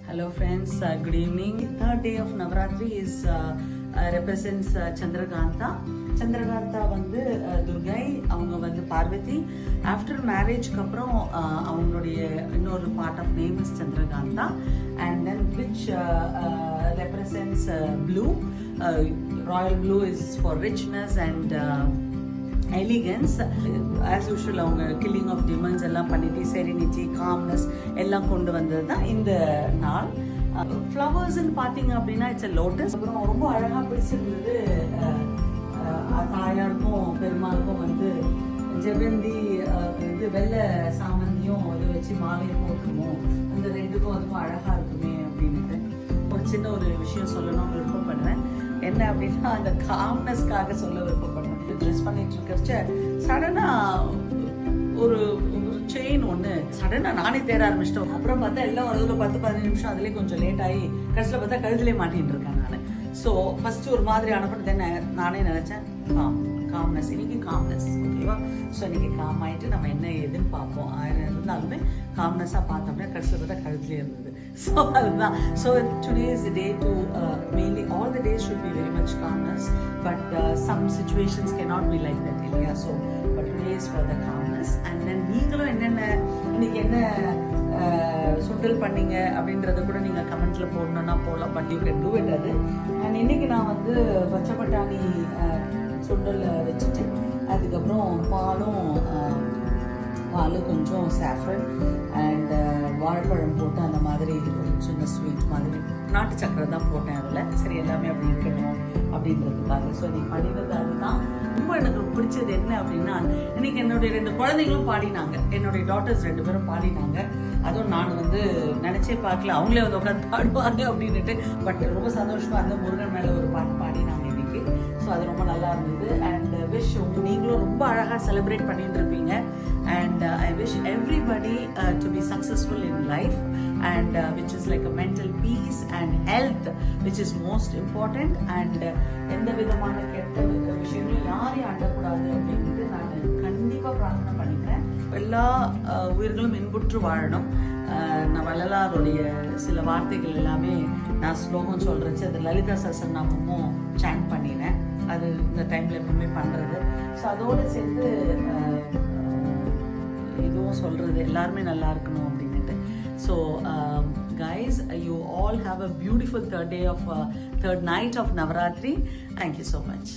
Hello friends, good evening. Third day of Navaratri is represents Chandraganta. Chandraganta வந்து துர்கை, அவங்க வந்து Parvati. After marriage அப்புறம் அவங்களுடைய இன்னொரு part of name is Chandraganta, and then which represents blue. Royal blue is for richness and elegance. As usual அவங்க killing of demons எல்லாம் பண்ணிட்டு serenity, calmness எல்லாம் கொண்டு வந்தது தான் இந்த நாள். ஃப்ளவர்ஸ்ன்னு பார்த்தீங்க அப்படின்னா இட்ஸ் லோட்டஸ். அப்புறம் ரொம்ப அழகாக பிடிச்சிருந்தது தாயாருக்கும் பெருமாளுக்கும் வந்து ஜெவந்தி இது வெள்ளை சாமந்தியும் அதை வச்சு மாலையை போட்டுருமோ, அந்த ரெண்டுக்கும் அதுக்கும் அழகாக இருக்குமே அப்படின்ட்டு ஒரு சின்ன ஒரு விஷயம் சொல்லணும்னு விருப்பப்படுறேன். என்ன அப்படின்னா அந்த காம்னஸ்க்காக சொல்ல விருப்பப்படுறேன். ட்ரெஸ் பண்ணிட்டு இருக்கிறச்ச சடனாக ஒரு செயின் ஒன்று சடனாக நானே தேட ஆரம்பிச்சிட்டோம். அப்புறம் பார்த்தா எல்லாம் ஒரு 10-15 நிமிஷம் அதுலேயே கொஞ்சம் லேட் ஆகி கடைசியில் பார்த்தா கழுத்துலேயே மாட்டின்னு இருக்கேன் நான். ஸோ ஃபஸ்ட்டு ஒரு மாதிரி அனுப்பிட்டு நானே நினச்சேன் காம்னஸ், இன்னைக்கு காம்னஸ் ஓகேவா. ஸோ இன்னைக்கு காம் ஆகிட்டு நம்ம என்ன ஏதுன்னு பார்ப்போம். ஆயிரம் இருந்தாலுமே காம்னஸாக பார்த்தோம்னா கடைசியில் பார்த்தா கழுத்துலேயே இருந்தது. ஸோ அதுதான். So today is day two mainly all the days should be very much calmness, but some situations cannot be like that இல்லையா. So but today is for the calmness. And then நீங்களும் என்னென்ன இன்னைக்கு என்ன சுண்டல் பண்ணீங்க அப்படின்றத கூட நீங்கள் கமெண்ட்ல போடணும்னா போடலாம். But you can do it அது. அண்ட் இன்னைக்கு நான் வந்து பச்சை பட்டாணி சுண்டல் வச்சுட்டு அதுக்கப்புறம் பால் கொஞ்சம் சாஃப்ரன் அண்ட் வாழைப்பழம் போட்டு அந்த மாதிரி ஒரு சின்ன ஸ்வீட் மாதிரி நாட்டு சக்கரை தான் போட்டேன் அதில். சரி எல்லாமே அப்படி இருக்கணும் அப்படின்றதுக்காக. ஸோ நீ பண்ணினது அதுதான். ரொம்ப எனக்கு பிடிச்சது என்ன அப்படின்னா இன்னைக்கு என்னுடைய 2 குழந்தைங்களும் பாடினாங்க. என்னுடைய டாட்டர்ஸ் 2 பேரும் பாடினாங்க. அதுவும் நான் வந்து நினச்சே பார்க்கல அவங்களே வந்து உட்காந்து பாடுவாங்க அப்படின்ட்டு. பட் ரொம்ப சந்தோஷமாக இருந்த முருகன் மேலே ஒரு பாட்டு பாடினாங்க இன்னைக்கு. ஸோ அது ரொம்ப நல்லா இருந்தது. அண்ட் விஷ் நீங்களும் ரொம்ப அழகாக செலிப்ரேட் பண்ணிட்டு இருப்பீங்க. And I wish everybody to be successful in life, and which is like a mental peace and health, which is most important. And எந்த விதமான கெட்ட விஷயங்களும் யாரையும் அண்டக்கூடாது அப்படின்ட்டு நான் கண்டிப்பாக பிரார்த்தனை பண்ணிக்கிறேன். எல்லா உயிர்களும் இன்புற்று வாழணும். நான் வள்ளலாருடைய சில வார்த்தைகள் எல்லாமே நான் ஸ்லோகம் சொல்கிறச்சு அது லலிதா சஹஸ்ரநாமமும் சாண்ட் பண்ணினேன். அது இந்த டைமில் எப்பவுமே பண்ணுறது. ஸோ அதோடு சேர்த்து இதுவும் சொல்கிறது எல்லாருமே நல்லா இருக்கணும் அப்படின்ட்டு. So guys, you all have a beautiful third night of Navaratri. Thank you so much.